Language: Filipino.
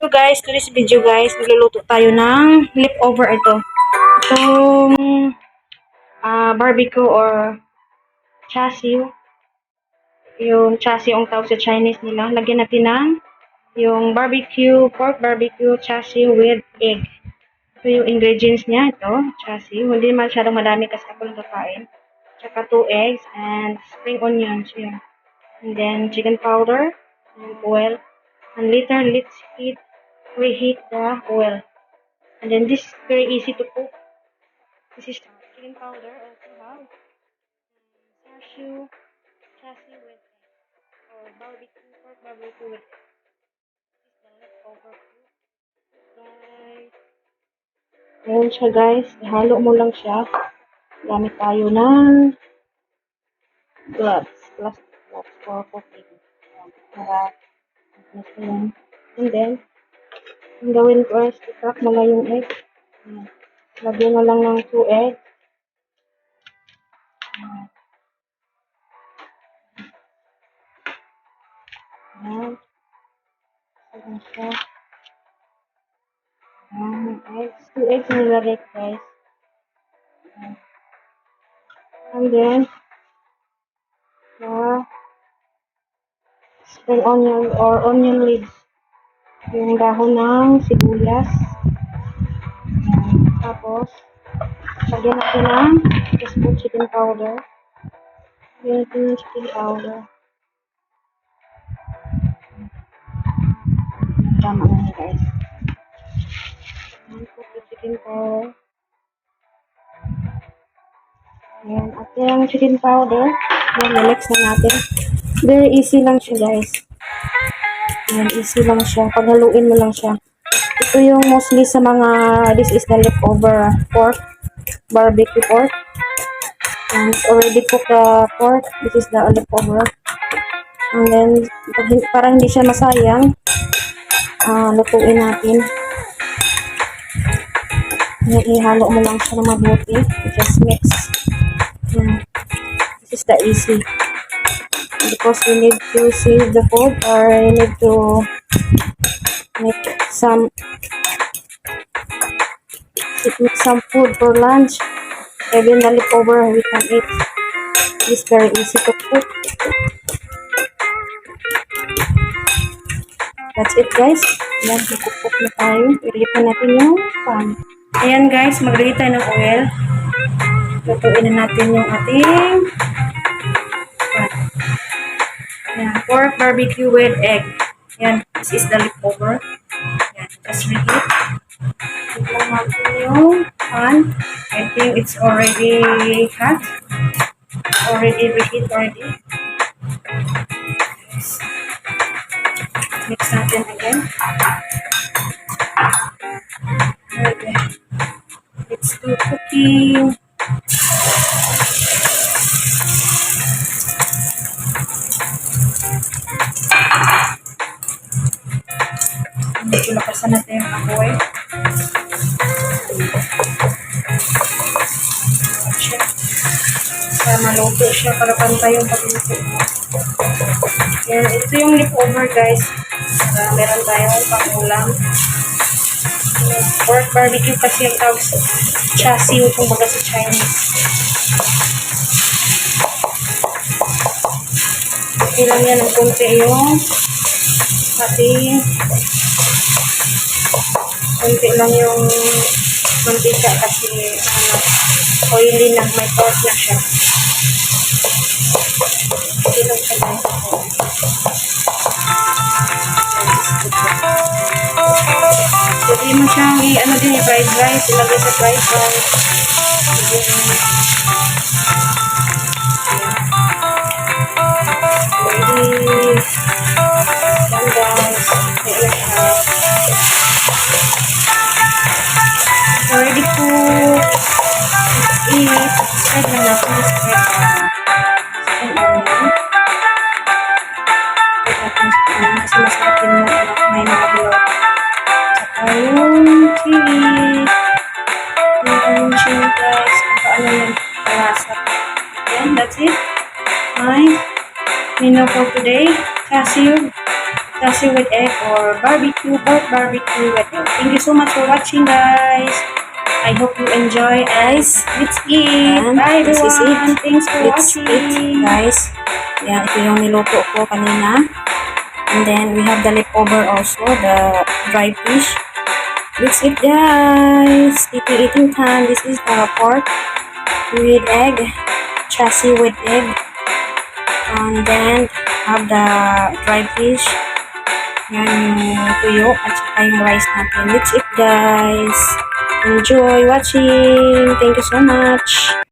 So guys, today's video guys, magluluto tayo ng leftover ito. Itong barbecue or chassis. Yung chassis ang tawag sa Chinese nila. Lagyan natin ng yung pork barbecue chassis with egg. Ito yung ingredients niya, ito, chassis. Hindi masyadong madami kasi ako nagkakain. Tsaka 2 eggs and spring onions. Yan. And then chicken powder and oil. And later, let's reheat the oil. And then this is very easy to cook. This is chicken powder. Also have chassis with or pork barbecue with this is the leftover food. Guys. Ayan siya guys. Ihalo mo lang siya. Gamit tayo ng plastic gloves for cooking. Para and then ang gawin ko is i-crack mo lang yung egg. Lagyan mo lang ng 2 eggs. Ayan. Ayan siya. Ayan, eggs. 2 eggs na nilagay guys. And then, spring onion or onion leaves. Yung dahon ng sibuyas. Tapos, lagyan natin ng teaspoon chicken powder. Lagyan natin yung chicken powder. Tama na niya guys. Chicken powder. Ayan. At yung chicken powder, mix na natin. Very easy lang siya guys. Ayan, easy lang siya. Paghaluin mo lang siya. Ito yung mostly sa mga, this is the leftover pork, barbecue pork. And it's already cooked pork. This is the leftover. And then, para hindi siya masayang, lutuin natin. Ihalo mo lang siya na mabuti. Just mix. This is the easy. Because we need to save the food or we need to make some food for lunch. Even the leftover we can eat. It's very easy to cook. That's it guys. Ayan, mag-cook na tayo. I-reheat na natin yung pan. Ayan guys, mag-reheat tayo ng oil. Lutuin na natin yung ating pan. Ayan, pork barbecue with egg. Ayan, this is the leftover. Ayan, just reheat. Tignan natin yung pan. I think it's already hot. Already reheat already. Yes. Mix natin again. Okay. Let's do cooking. Medyo lakasan natin yung apoy. Para maluto siya, para pantay yung pagluto mo. Yan, ito yung leftover guys. Meron tayong pangulam. Pork barbecue kasi yung tawag sa chassis kung baga sa Chinese. Okay lang yan ang konti yung ating konti lang yung mantika kasi oily na, may pork na siya. Okay lang siya guys. Pwede mo siyang i-ano din yung fried rice, ilagay sa fried rice. Ready. Yan guys. Ready to eat. Spread lang natin. Spread kasi masarap din mo may nakabilog. Saka yung chili. Yung chili guys. Kung paano yan kalasa. Then that's it. My menu for today. Chassis with egg or pork barbecue with egg. Thank you so much for watching, guys. I hope you enjoy, guys. Let's eat. And Bye, this is everyone. it. Thanks for Let's watching. eat, guys. Yan, ito yung niluto ko kanina. And then, we have the leftover also, the dried fish. Let's eat, guys. Eating time. This is the pork with egg, chassis with egg. And then, have the dried fish. Yan yung tuyo at saka yung rice natin. Let's eat, guys. Enjoy watching. Thank you so much.